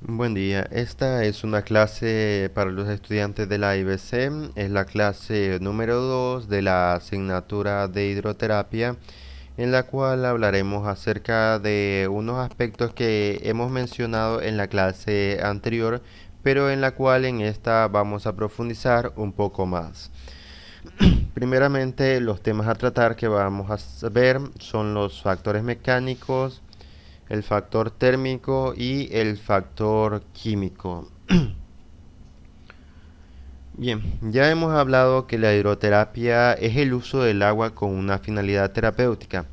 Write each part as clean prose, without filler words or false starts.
Buen día, esta es una clase para los estudiantes de la IBC, es la clase número 2 de la asignatura de hidroterapia, en la cual hablaremos acerca de unos aspectos que hemos mencionado en la clase anterior, pero en la cual en esta vamos a profundizar un poco más. Primeramente, los temas a tratar que vamos a ver son los factores mecánicos, el factor térmico y el factor químico. Bien, ya hemos hablado que la hidroterapia es el uso del agua con una finalidad terapéutica.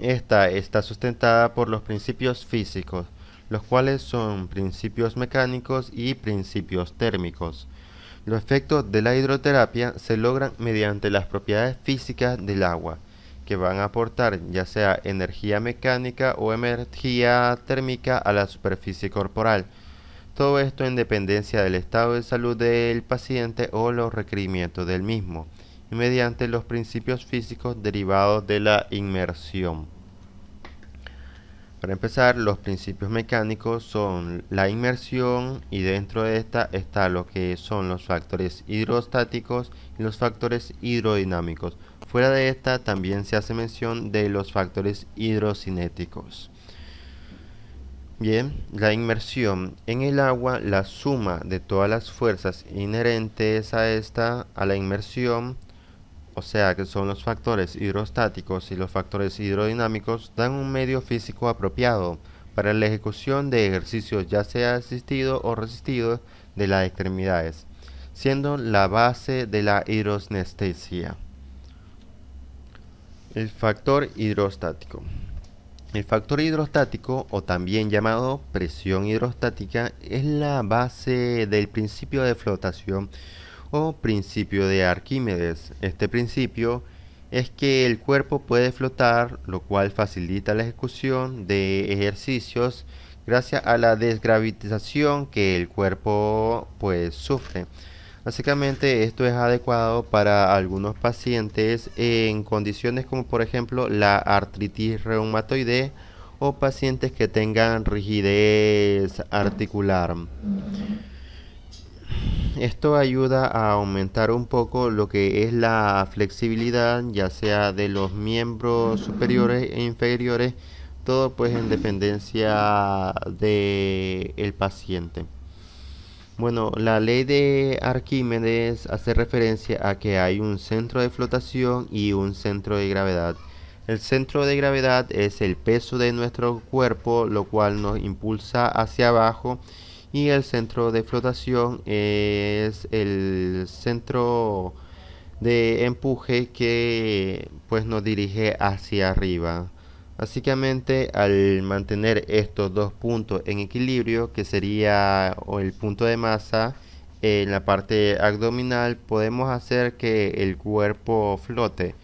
Esta está sustentada por los principios físicos, los cuales son principios mecánicos y principios térmicos. Los efectos de la hidroterapia se logran mediante las propiedades físicas del agua, que van a aportar ya sea energía mecánica o energía térmica a la superficie corporal. Todo esto en dependencia del estado de salud del paciente o los requerimientos del mismo, y mediante los principios físicos derivados de la inmersión. Para empezar, los principios mecánicos son la inmersión y dentro de esta está lo que son los factores hidrostáticos y los factores hidrodinámicos. Fuera de esta también se hace mención de los factores hidrocinéticos. Bien, la inmersión en el agua, la suma de todas las fuerzas inherentes a esta, a la inmersión, o sea que son los factores hidrostáticos y los factores hidrodinámicos, dan un medio físico apropiado para la ejecución de ejercicios ya sea asistido o resistido de las extremidades, siendo la base de la hidrosinestesia. El factor hidrostático. El factor hidrostático, o también llamado presión hidrostática, es la base del principio de flotación o principio de Arquímedes. Este principio es que el cuerpo puede flotar, lo cual facilita la ejecución de ejercicios gracias a la desgravitación que el cuerpo pues sufre. Básicamente esto es adecuado para algunos pacientes en condiciones como por ejemplo la artritis reumatoide o pacientes que tengan rigidez articular. Esto ayuda a aumentar un poco lo que es la flexibilidad, ya sea de los miembros superiores e inferiores, todo pues en dependencia del paciente. Bueno, la ley de Arquímedes hace referencia a que hay un centro de flotación y un centro de gravedad. El centro de gravedad es el peso de nuestro cuerpo, lo cual nos impulsa hacia abajo, y el centro de flotación es el centro de empuje que pues nos dirige hacia arriba. Básicamente, al mantener estos dos puntos en equilibrio, que sería el punto de masa en la parte abdominal, podemos hacer que el cuerpo flote.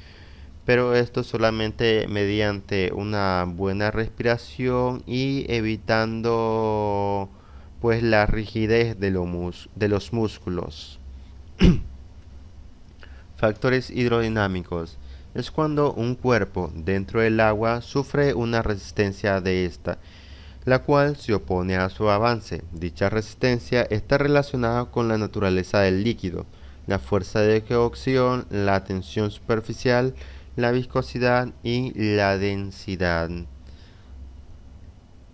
Pero esto solamente mediante una buena respiración y evitando pues la rigidez de los músculos. Factores hidrodinámicos. Es cuando un cuerpo dentro del agua sufre una resistencia de esta, la cual se opone a su avance. Dicha resistencia está relacionada con la naturaleza del líquido, la fuerza de cocción, la tensión superficial, la viscosidad y la densidad.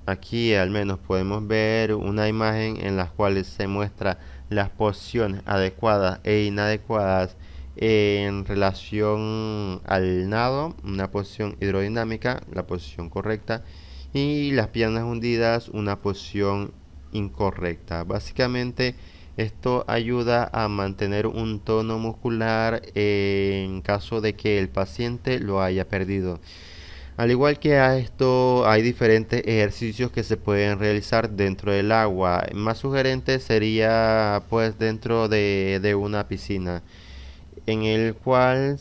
Aquí al menos podemos ver una imagen en la cual se muestra las posiciones adecuadas e inadecuadas en relación al nado, una posición hidrodinámica, la posición correcta, y las piernas hundidas, una posición incorrecta. Básicamente esto ayuda a mantener un tono muscular en caso de que el paciente lo haya perdido. Al igual que a esto, hay diferentes ejercicios que se pueden realizar dentro del agua. Más sugerente sería pues dentro de una piscina, en el cual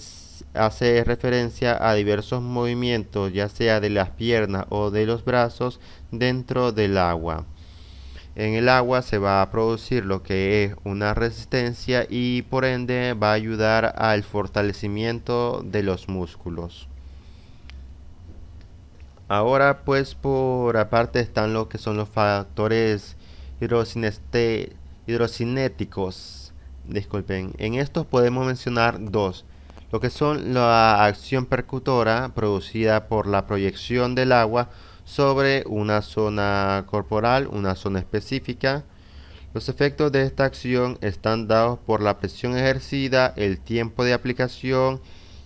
hace referencia a diversos movimientos, ya sea de las piernas o de los brazos dentro del agua. En el agua se va a producir lo que es una resistencia y por ende va a ayudar al fortalecimiento de los músculos. Ahora pues por aparte están lo que son los factores hidrocineste- hidrocinéticos. Disculpen. En estos podemos mencionar dos. Lo que son la acción percutora producida por la proyección del agua sobre una zona corporal, una zona específica. Los efectos de esta acción están dados por la presión ejercida, el tiempo de aplicación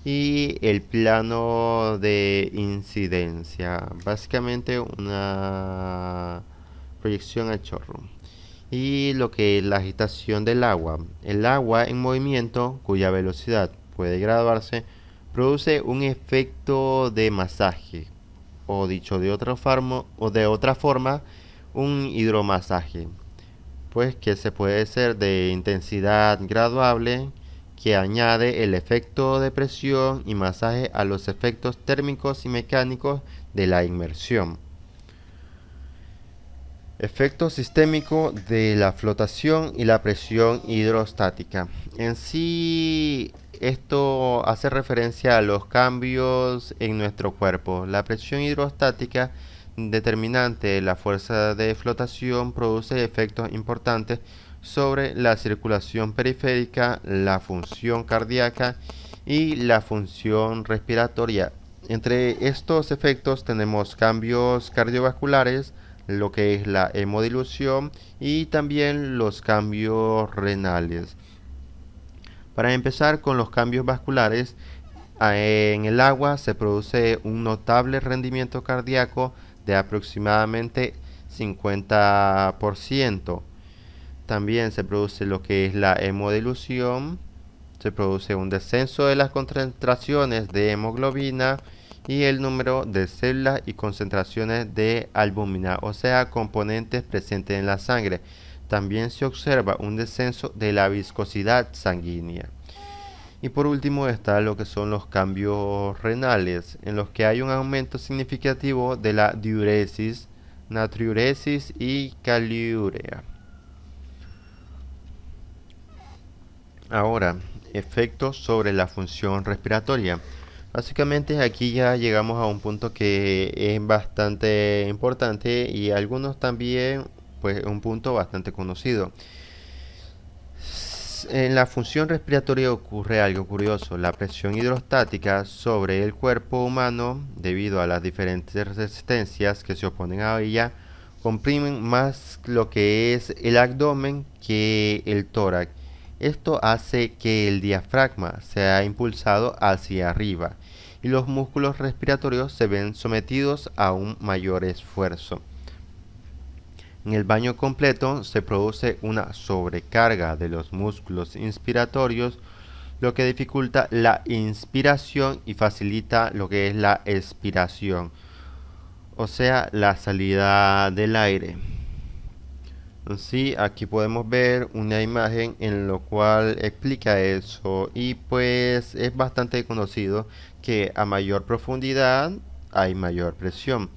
y el plano de incidencia. Básicamente una proyección a chorro. Y lo que es la agitación del agua. El agua en movimiento, cuya velocidad puede graduarse, produce un efecto de masaje, o dicho de otra forma, un hidromasaje, pues que se puede hacer de intensidad graduable, que añade el efecto de presión y masaje a los efectos térmicos y mecánicos de la inmersión. Efecto sistémico de la flotación y la presión hidrostática. En sí, esto hace referencia a los cambios en nuestro cuerpo. La presión hidrostática, determinante de la fuerza de flotación, produce efectos importantes sobre la circulación periférica, la función cardíaca y la función respiratoria. Entre estos efectos tenemos cambios cardiovasculares, lo que es la hemodilución y también los cambios renales. Para empezar con los cambios vasculares, en el agua se produce un notable rendimiento cardíaco de aproximadamente 50%. También se produce lo que es la hemodilución, se produce un descenso de las concentraciones de hemoglobina y el número de células y concentraciones de albúmina, o sea, componentes presentes en la sangre. También se observa un descenso de la viscosidad sanguínea. Y por último está lo que son los cambios renales, en los que hay un aumento significativo de la diuresis, natriuresis y caliurea. Ahora, efectos sobre la función respiratoria. Básicamente aquí ya llegamos a un punto que es bastante importante y algunos también, pues un punto bastante conocido. En la función respiratoria ocurre algo curioso. La presión hidrostática sobre el cuerpo humano, debido a las diferentes resistencias que se oponen a ella, comprimen más lo que es el abdomen que el tórax. Esto hace que el diafragma sea impulsado hacia arriba y los músculos respiratorios se ven sometidos a un mayor esfuerzo. En el baño completo se produce una sobrecarga de los músculos inspiratorios, lo que dificulta la inspiración y facilita lo que es la expiración, o sea, la salida del aire. Sí, aquí podemos ver una imagen en la cual explica eso y pues es bastante conocido que a mayor profundidad hay mayor presión.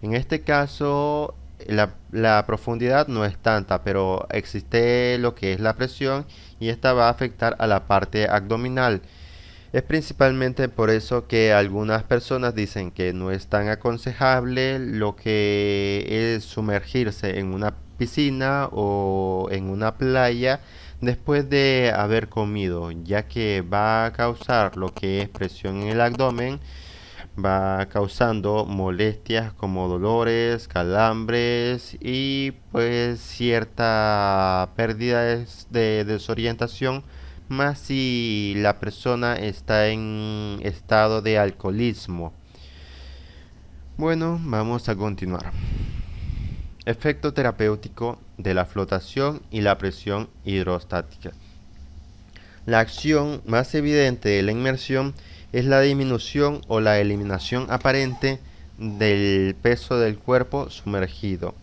En este caso la profundidad no es tanta, pero existe lo que es la presión y esta va a afectar a la parte abdominal. Es principalmente por eso que algunas personas dicen que no es tan aconsejable lo que es sumergirse en una piscina o en una playa después de haber comido, ya que va a causar lo que es presión en el abdomen, va causando molestias como dolores, calambres y pues cierta pérdida de desorientación, más si la persona está en estado de alcoholismo. Bueno, vamos a continuar. Efecto terapéutico de la flotación y la presión hidrostática. La acción más evidente de la inmersión es la disminución o la eliminación aparente del peso del cuerpo sumergido.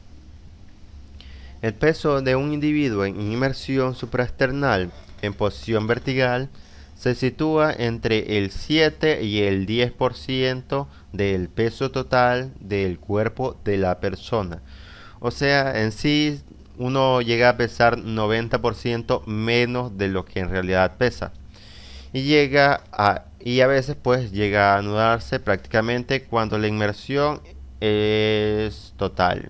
El peso de un individuo en inmersión supraesternal en posición vertical se sitúa entre el 7 y el 10% del peso total del cuerpo de la persona. O sea, en sí uno llega a pesar 90% menos de lo que en realidad pesa. Y a veces pues llega a anudarse prácticamente cuando la inmersión es total.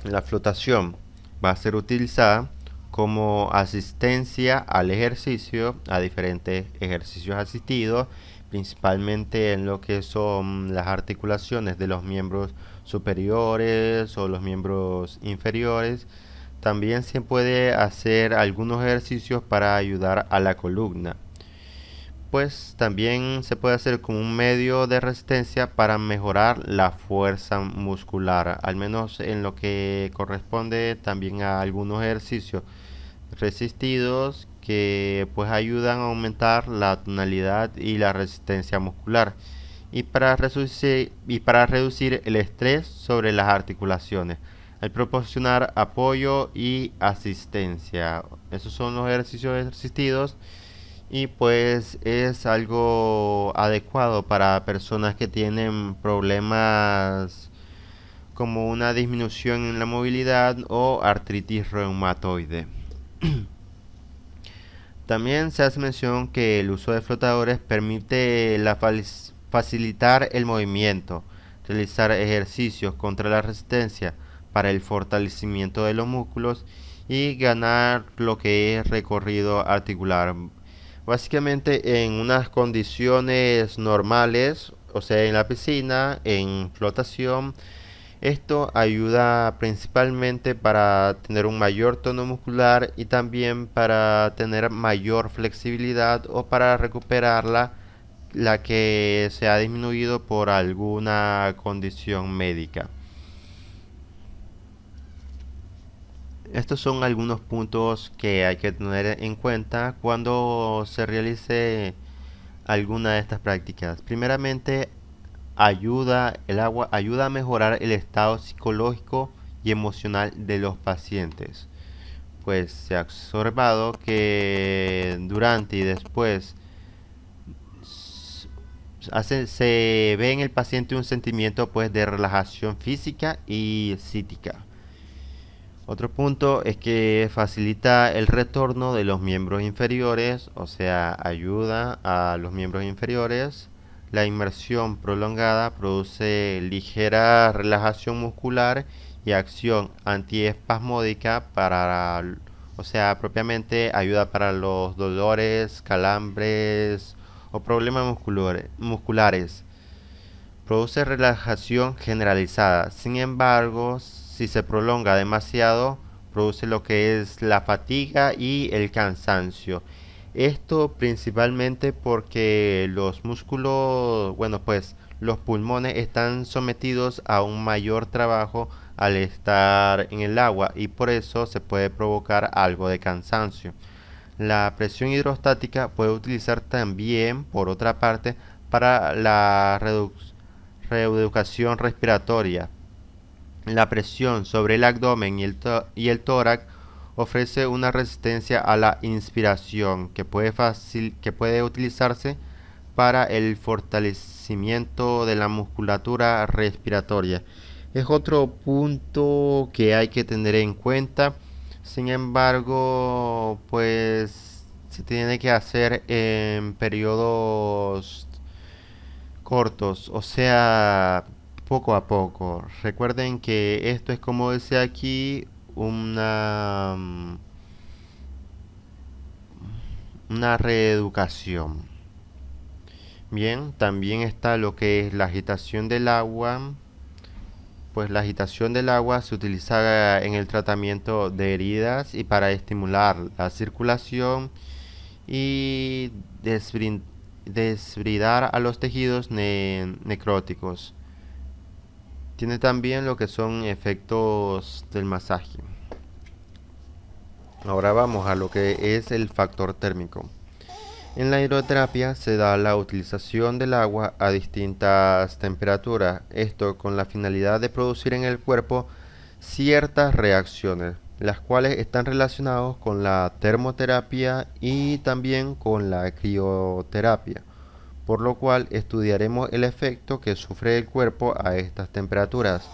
La flotación va a ser utilizada como asistencia al ejercicio, a diferentes ejercicios asistidos, principalmente en lo que son las articulaciones de los miembros superiores o los miembros inferiores. También se puede hacer algunos ejercicios para ayudar a la columna. Pues también se puede hacer como un medio de resistencia para mejorar la fuerza muscular, al menos en lo que corresponde también a algunos ejercicios resistidos que pues ayudan a aumentar la tonalidad y la resistencia muscular y para reducir el estrés sobre las articulaciones al proporcionar apoyo y asistencia. Esos son los ejercicios resistidos y pues es algo adecuado para personas que tienen problemas como una disminución en la movilidad o artritis reumatoide. También se hace mención que el uso de flotadores permite facilitar el movimiento, realizar ejercicios contra la resistencia para el fortalecimiento de los músculos y ganar lo que es recorrido articular. Básicamente en unas condiciones normales, o sea, en la piscina, en flotación, esto ayuda principalmente para tener un mayor tono muscular y también para tener mayor flexibilidad o para recuperarla la que se ha disminuido por alguna condición médica. Estos son algunos puntos que hay que tener en cuenta cuando se realice alguna de estas prácticas. Primeramente, el agua ayuda a mejorar el estado psicológico y emocional de los pacientes. Pues se ha observado que durante y después se ve en el paciente un sentimiento pues de relajación física y psíquica. Otro punto es que facilita el retorno de los miembros inferiores, o sea, ayuda a los miembros inferiores. La inmersión prolongada produce ligera relajación muscular y acción antiespasmódica o sea, propiamente ayuda para los dolores, calambres o problemas musculares. Produce relajación generalizada. Sin embargo, si se prolonga demasiado, produce lo que es la fatiga y el cansancio. Esto principalmente porque los músculos, bueno, pues los pulmones están sometidos a un mayor trabajo al estar en el agua y por eso se puede provocar algo de cansancio. La presión hidrostática puede utilizar también, por otra parte, para la reeducación respiratoria. La presión sobre el abdomen y el tórax ofrece una resistencia a la inspiración que puede utilizarse para el fortalecimiento de la musculatura respiratoria. Es otro punto que hay que tener en cuenta. Sin embargo, pues se tiene que hacer en periodos cortos, o sea, poco a poco. Recuerden que esto es, como decía aquí, una reeducación. Bien, también está lo que es la agitación del agua. Pues la agitación del agua se utiliza en el tratamiento de heridas y para estimular la circulación y desbridar a los tejidos necróticos. Tiene también lo que son efectos del masaje. Ahora vamos a lo que es el factor térmico. En la hidroterapia se da la utilización del agua a distintas temperaturas, esto con la finalidad de producir en el cuerpo ciertas reacciones, las cuales están relacionadas con la termoterapia y también con la crioterapia, por lo cual estudiaremos el efecto que sufre el cuerpo a estas temperaturas.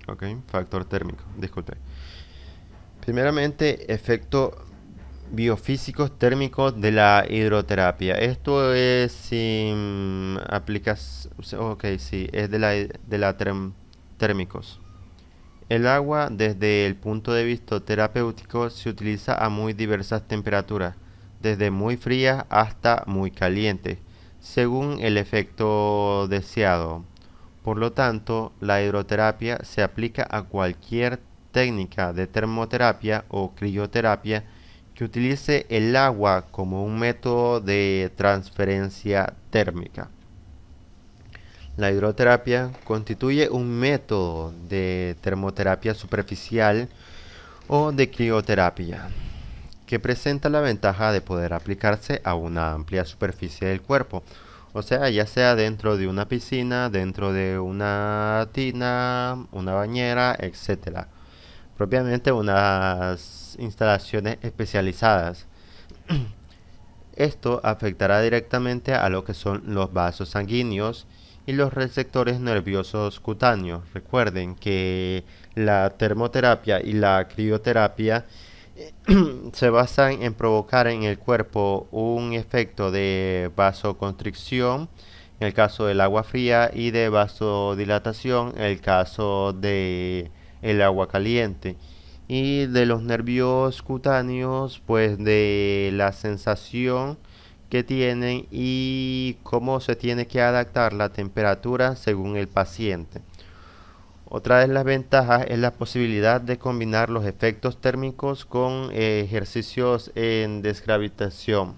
Ok, factor térmico, disculpe. Primeramente, efecto Biofísicos térmicos de la hidroterapia. Esto es sin aplicación. Ok, sí, es de la térmicos. El agua, desde el punto de vista terapéutico, se utiliza a muy diversas temperaturas, desde muy frías hasta muy calientes, según el efecto deseado. Por lo tanto, la hidroterapia se aplica a cualquier técnica de termoterapia o crioterapia que utilice el agua como un método de transferencia térmica. La hidroterapia constituye un método de termoterapia superficial o de crioterapia que presenta la ventaja de poder aplicarse a una amplia superficie del cuerpo, o sea, ya sea dentro de una piscina, dentro de una tina, una bañera, etcétera. Propiamente unas instalaciones especializadas. Esto afectará directamente a lo que son los vasos sanguíneos y los receptores nerviosos cutáneos. Recuerden que la termoterapia y la crioterapia se basan en provocar en el cuerpo un efecto de vasoconstricción en el caso del agua fría y de vasodilatación en el caso de el agua caliente, y de los nervios cutáneos pues de la sensación que tienen y cómo se tiene que adaptar la temperatura según el paciente. Otra de las ventajas es la posibilidad de combinar los efectos térmicos con ejercicios en desgravitación.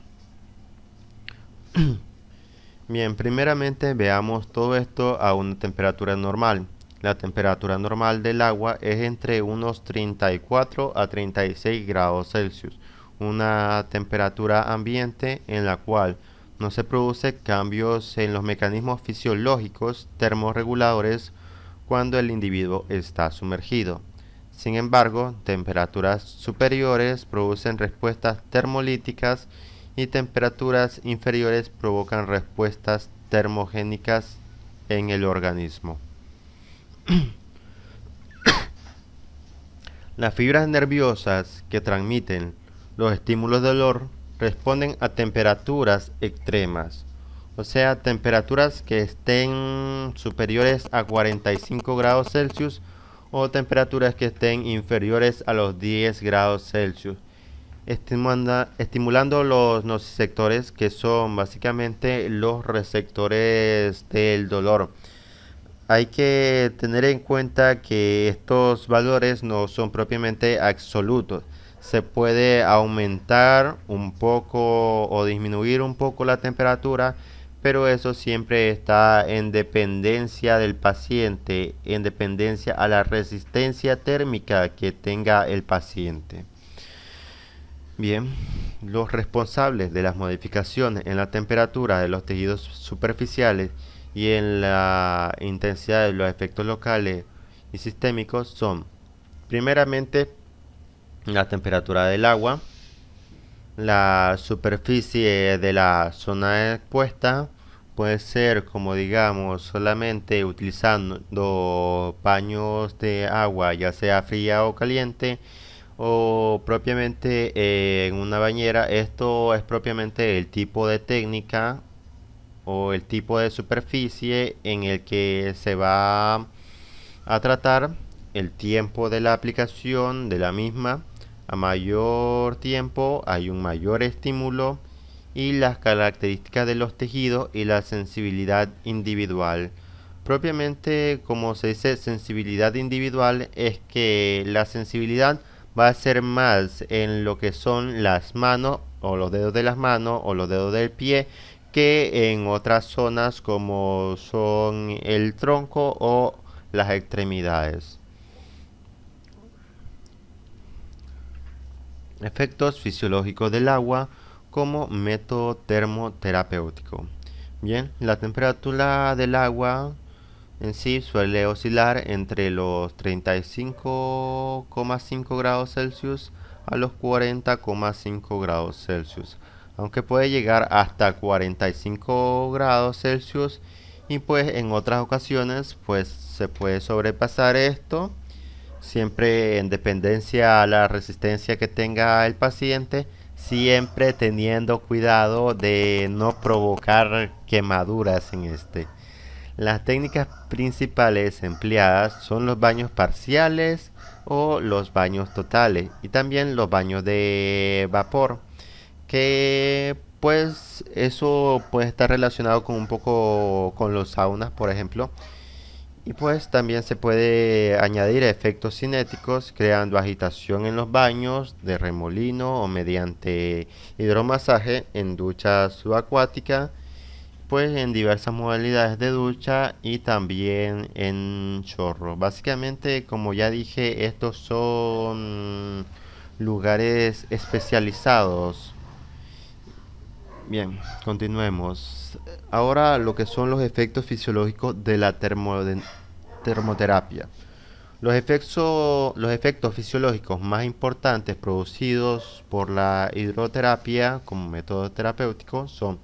Bien, primeramente veamos todo esto a una temperatura normal. La temperatura normal del agua es entre unos 34 a 36 grados Celsius, una temperatura ambiente en la cual no se producen cambios en los mecanismos fisiológicos termorreguladores cuando el individuo está sumergido. Sin embargo, temperaturas superiores producen respuestas termolíticas y temperaturas inferiores provocan respuestas termogénicas en el organismo. Las fibras nerviosas que transmiten los estímulos de dolor responden a temperaturas extremas, o sea, temperaturas que estén superiores a 45 grados Celsius o temperaturas que estén inferiores a los 10 grados Celsius, estimulando los nociceptores, que son básicamente los receptores del dolor. Hay que tener en cuenta que estos valores no son propiamente absolutos. Se puede aumentar un poco o disminuir un poco la temperatura, pero eso siempre está en dependencia del paciente, en dependencia a la resistencia térmica que tenga el paciente. Bien, los responsables de las modificaciones en la temperatura de los tejidos superficiales y en la intensidad de los efectos locales y sistémicos son, primeramente, la temperatura del agua, la superficie de la zona expuesta. Puede ser, como digamos, solamente utilizando paños de agua, ya sea fría o caliente, o propiamente en una bañera. Esto es propiamente el tipo de técnica o el tipo de superficie en el que se va a tratar, el tiempo de la aplicación de la misma. A mayor tiempo hay un mayor estímulo, y las características de los tejidos y la sensibilidad individual. Propiamente, como se dice sensibilidad individual, es que la sensibilidad va a ser más en lo que son las manos o los dedos de las manos o los dedos del pie, que en otras zonas como son el tronco o las extremidades. Efectos fisiológicos del agua como método termoterapéutico. Bien, la temperatura del agua en sí suele oscilar entre los 35,5 grados Celsius a los 40,5 grados Celsius, aunque puede llegar hasta 45 grados Celsius, y pues en otras ocasiones pues se puede sobrepasar esto, siempre en dependencia a la resistencia que tenga el paciente, siempre teniendo cuidado de no provocar quemaduras en este. Las técnicas principales empleadas son los baños parciales o los baños totales y también los baños de vapor, que pues eso puede estar relacionado con un poco con los saunas, por ejemplo. Y pues también se puede añadir efectos cinéticos creando agitación en los baños de remolino o mediante hidromasaje en ducha subacuática, pues en diversas modalidades de ducha y también en chorro. Básicamente, como ya dije, estos son lugares especializados. Bien, continuemos. Ahora lo que son los efectos fisiológicos de la termoterapia. Los efectos fisiológicos más importantes producidos por la hidroterapia como método terapéutico son,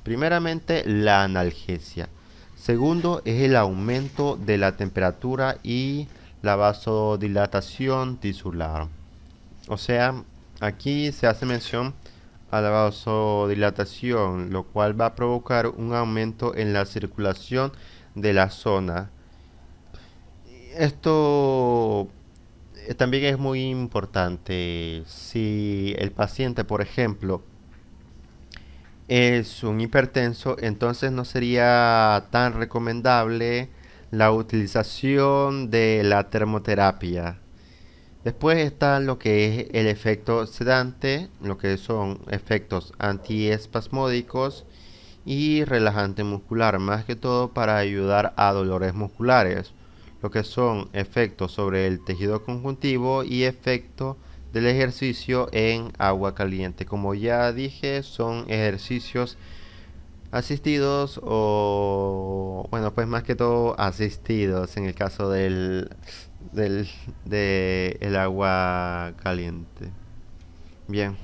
primeramente, la analgesia. Segundo, es el aumento de la temperatura y la vasodilatación tisular. O sea, aquí se hace mención a la vasodilatación, lo cual va a provocar un aumento en la circulación de la zona. Esto también es muy importante. Si el paciente, por ejemplo, es un hipertenso, entonces no sería tan recomendable la utilización de la termoterapia. Después está lo que es el efecto sedante, lo que son efectos antiespasmódicos y relajante muscular, más que todo para ayudar a dolores musculares, lo que son efectos sobre el tejido conjuntivo y efecto del ejercicio en agua caliente. Como ya dije, son ejercicios asistidos o, bueno, pues más que todo asistidos en el caso de el agua caliente. Bien,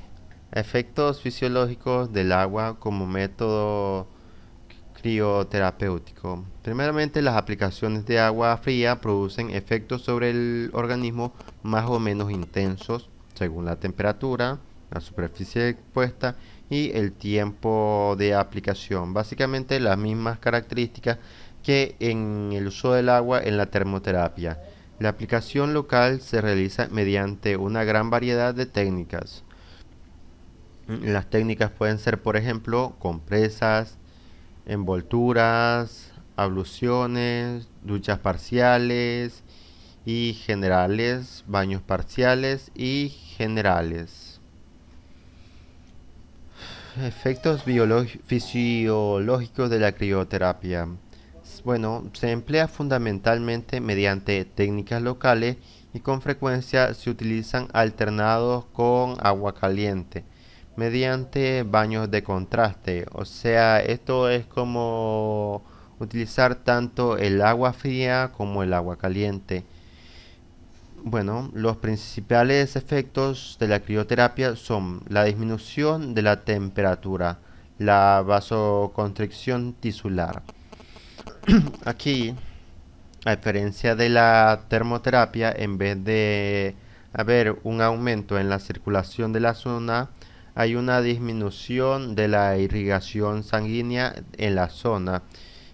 efectos fisiológicos del agua como método crioterapéutico. Primeramente, las aplicaciones de agua fría producen efectos sobre el organismo más o menos intensos según la temperatura, la superficie expuesta y el tiempo de aplicación. Básicamente las mismas características que en el uso del agua en la termoterapia. La aplicación local se realiza mediante una gran variedad de técnicas. Las técnicas pueden ser, por ejemplo, compresas, envolturas, abluciones, duchas parciales y generales, baños parciales y generales. Efectos fisiológicos de la crioterapia. Bueno, se emplea fundamentalmente mediante técnicas locales y con frecuencia se utilizan alternados con agua caliente mediante baños de contraste. O sea, esto es como utilizar tanto el agua fría como el agua caliente. Bueno, los principales efectos de la crioterapia son la disminución de la temperatura, la vasoconstricción tisular. Aquí, a diferencia de la termoterapia, en vez de haber un aumento en la circulación de la zona, hay una disminución de la irrigación sanguínea en la zona.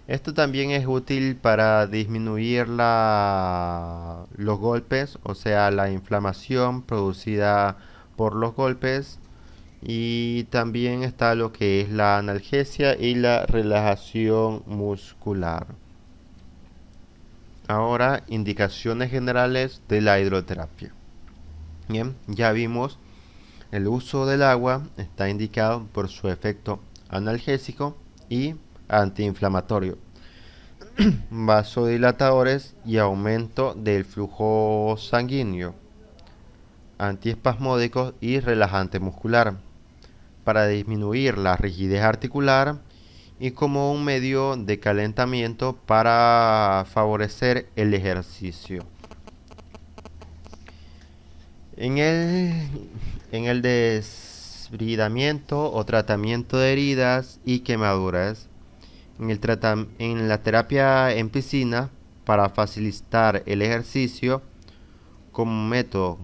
Esto también es útil para disminuir los golpes, o sea, la inflamación producida por los golpes. Y también está lo que es la analgesia y la relajación muscular. Ahora, indicaciones generales de la hidroterapia. Bien, ya vimos el uso del agua está indicado por su efecto analgésico y antiinflamatorio, vasodilatadores y aumento del flujo sanguíneo, antiespasmódicos y relajante muscular, para disminuir la rigidez articular y como un medio de calentamiento para favorecer el ejercicio. En el desbridamiento o tratamiento de heridas y quemaduras, en la terapia en piscina para facilitar el ejercicio como método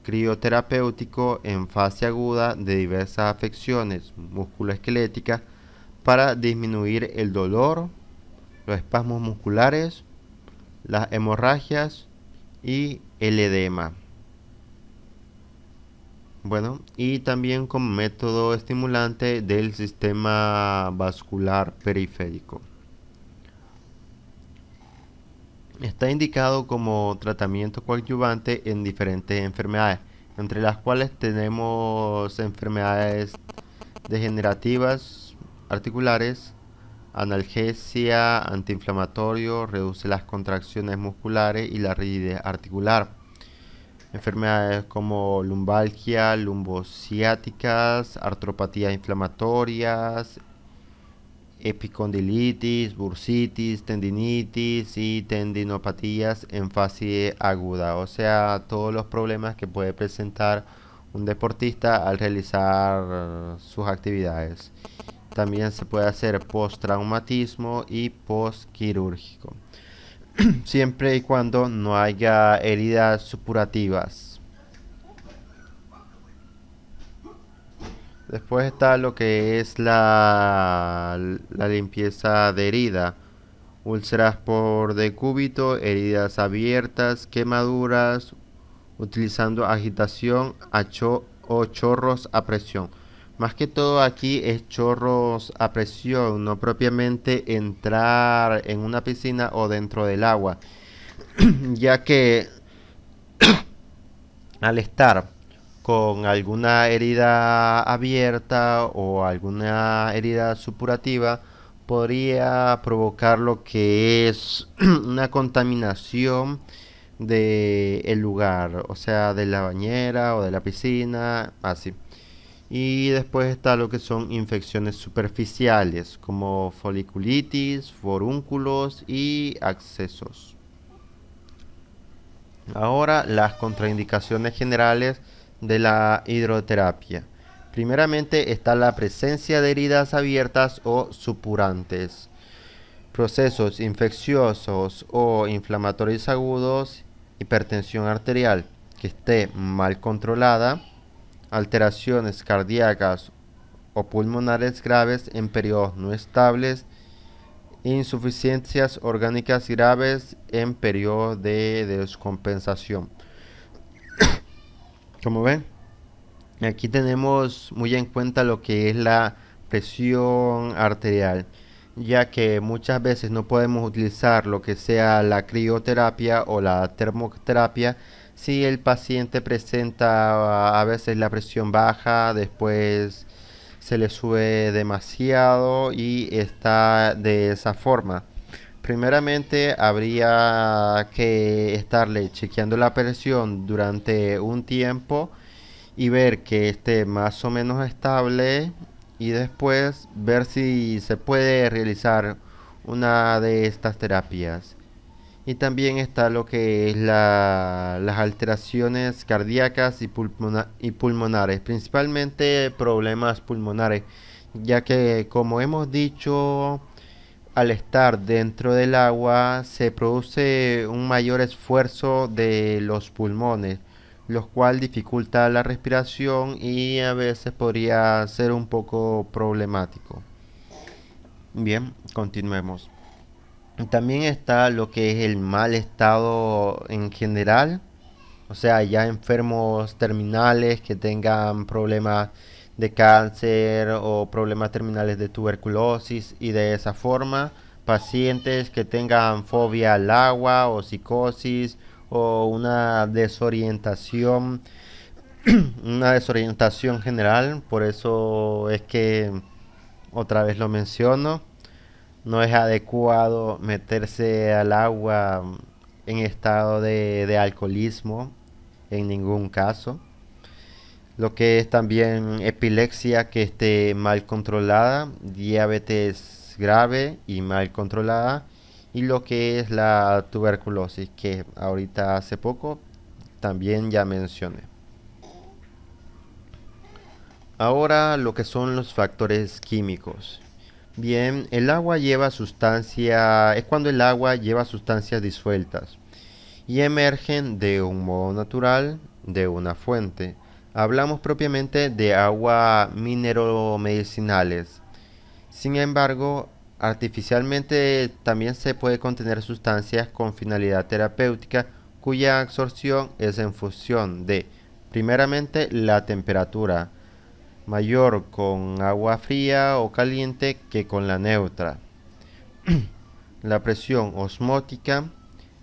crioterapéutico en fase aguda de diversas afecciones musculoesqueléticas para disminuir el dolor, los espasmos musculares, las hemorragias y el edema. Bueno, y también como método estimulante del sistema vascular periférico. Está indicado como tratamiento coadyuvante en diferentes enfermedades, entre las cuales tenemos enfermedades degenerativas articulares, analgesia, antiinflamatorio, reduce las contracciones musculares y la rigidez articular. Enfermedades como lumbalgia, lumbociáticas, artropatías inflamatorias, epicondilitis, bursitis, tendinitis y tendinopatías en fase aguda, o sea, todos los problemas que puede presentar un deportista al realizar sus actividades. También se puede hacer postraumatismo y postquirúrgico, siempre y cuando no haya heridas supurativas. Después está lo que es la limpieza de herida. Úlceras por decúbito, heridas abiertas, quemaduras, utilizando agitación o chorros a presión. Más que todo aquí es chorros a presión, no propiamente entrar en una piscina o dentro del agua, ya que al estar con alguna herida abierta o alguna herida supurativa, podría provocar lo que es una contaminación del lugar, o sea, de la bañera o de la piscina, así. Y después está lo que son infecciones superficiales, como foliculitis, forúnculos y abscesos. Ahora, las contraindicaciones generales de la hidroterapia. Primeramente está la presencia de heridas abiertas o supurantes, procesos infecciosos o inflamatorios agudos, hipertensión arterial que esté mal controlada, alteraciones cardíacas o pulmonares graves en periodos no estables, insuficiencias orgánicas graves en periodos de descompensación. Como ven, aquí tenemos muy en cuenta lo que es la presión arterial, ya que muchas veces no podemos utilizar lo que sea la crioterapia o la termoterapia si el paciente presenta a veces la presión baja, después se le sube demasiado y está de esa forma. Primeramente habría que estarle chequeando la presión durante un tiempo y ver que esté más o menos estable, y después ver si se puede realizar una de estas terapias. Y también está lo que es las alteraciones cardíacas y pulmonares, principalmente problemas pulmonares, ya que como hemos dicho, al estar dentro del agua se produce un mayor esfuerzo de los pulmones, lo cual dificulta la respiración y a veces podría ser un poco problemático. Bien, continuemos. También está lo que es el mal estado en general, o sea, ya enfermos terminales que tengan problemas de cáncer o problemas terminales de tuberculosis, y de esa forma pacientes que tengan fobia al agua o psicosis o una desorientación general. Por eso es que otra vez lo menciono, no es adecuado meterse al agua en estado de alcoholismo en ningún caso. Lo que es también epilepsia que esté mal controlada, diabetes grave y mal controlada, y lo que es la tuberculosis, que ahorita hace poco también ya mencioné. Ahora lo que son los factores químicos. Bien, el agua lleva es cuando el agua lleva sustancias disueltas y emergen de un modo natural de una fuente. Hablamos propiamente de agua mineromedicinales. Sin embargo, artificialmente también se puede contener sustancias con finalidad terapéutica cuya absorción es en función de, primeramente, la temperatura, mayor con agua fría o caliente que con la neutra. La presión osmótica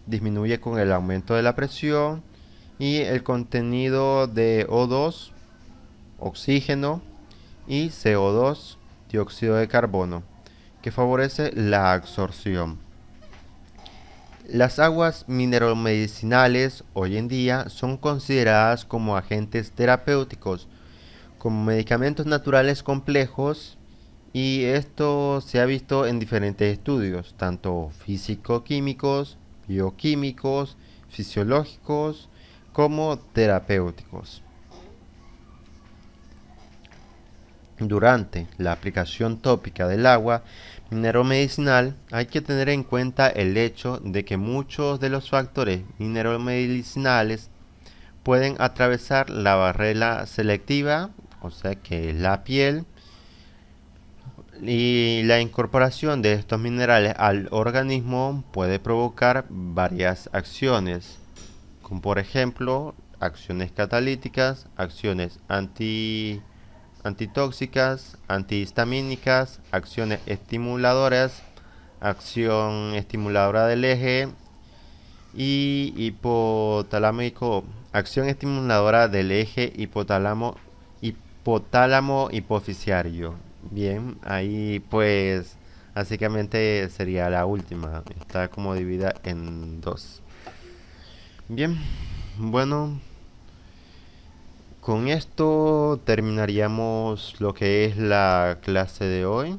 disminuye con el aumento de la presión y el contenido de O2, oxígeno, y CO2, dióxido de carbono, que favorece la absorción. Las aguas mineromedicinales hoy en día son consideradas como agentes terapéuticos, como medicamentos naturales complejos, y esto se ha visto en diferentes estudios, tanto físico-químicos, bioquímicos, fisiológicos, como terapéuticos. Durante la aplicación tópica del agua mineromedicinal hay que tener en cuenta el hecho de que muchos de los factores mineromedicinales pueden atravesar la barrera selectiva, o sea que es la piel, y la incorporación de estos minerales al organismo puede provocar varias acciones, como por ejemplo acciones catalíticas, acciones antitóxicas, antihistamínicas, acciones estimuladoras, acción estimuladora del eje y hipotalámico, acción estimuladora del eje hipotálamo hipoficiario. Bien, ahí pues básicamente sería la última. Está como dividida en dos. Bien, bueno, con esto terminaríamos lo que es la clase de hoy.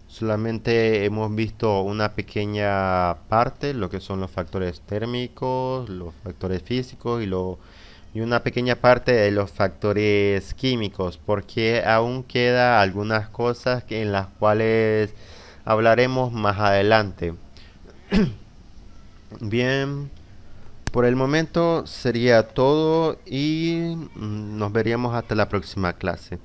Solamente hemos visto una pequeña parte, lo que son los factores térmicos, los factores físicos y una pequeña parte de los factores químicos, porque aún queda algunas cosas en las cuales hablaremos más adelante. Bien, por el momento sería todo y nos veríamos hasta la próxima clase.